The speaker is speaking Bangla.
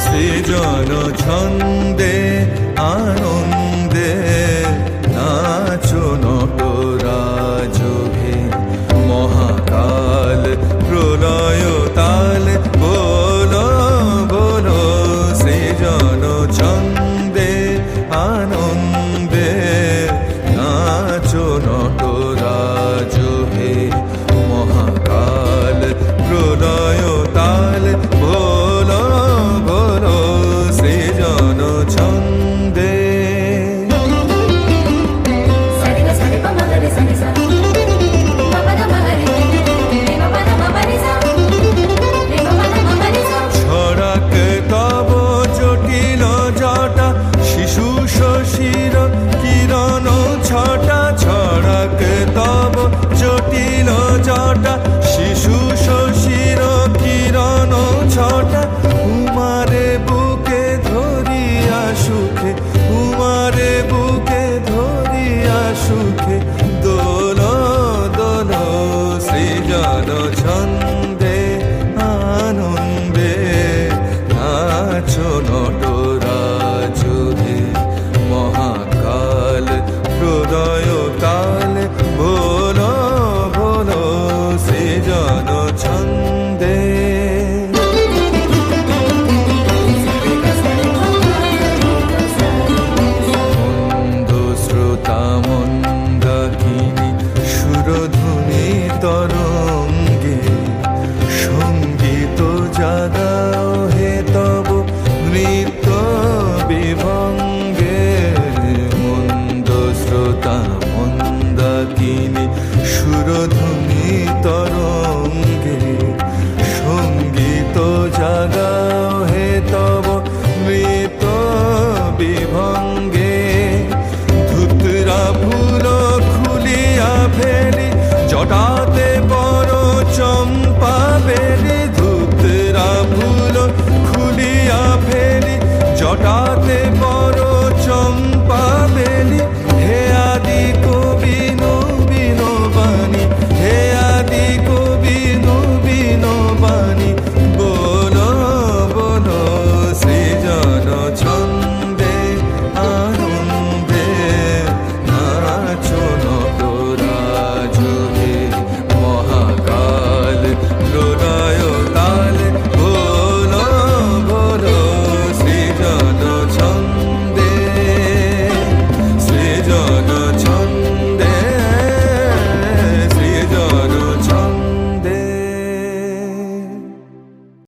সৃজন ছন্দে আনন্দে নাচো নটরাজভে, মহাকাল প্রলয় তাল বলো বলো। সৃজন ছন্দে আনন্দে নাচো নটরাজভে, মহাকাল প্রলয় তাল বলো বলো। সৃজন ছন্দে ছড়াক তব জটিল জটা, শিশু শশীর কিরণ ছটা। ছড়াক তব জটিল জটা, শিশু শশীর কিরণ ছটা। উমারে বুকে ধরিয়া সুখে, উমারে বুকে ধরিয়া সুখে দোল দোল। সৃজন ছন্দে আনন্দে নাচো নটরাজভে, মহাকাল প্রলয় তাল বলো বলো। সৃজন ছন্দে মন্দ শ্রোতা মন্দাকিনী সুরধুনী তরঙ্গে, সঙ্গীত জাগাও হে তব নৃত্য বিভঙ্গে। মন্দ শ্রোতা মন্দাকিনী সুরধুনী তরঙ্গে, সঙ্গীত জাগাও হে তব নৃত্য বিভঙ্গে। ধুতরা ফুল খুলিয়া ফেলি, জটাতে বড় চম্পা বেলি। ধুতরা ফুল খুলিয়া ফেলি, জটাতে বড় চম্পা বেলি। হে আদি কবি নবীন বাণী, হে আদি কবি নবীন বাণী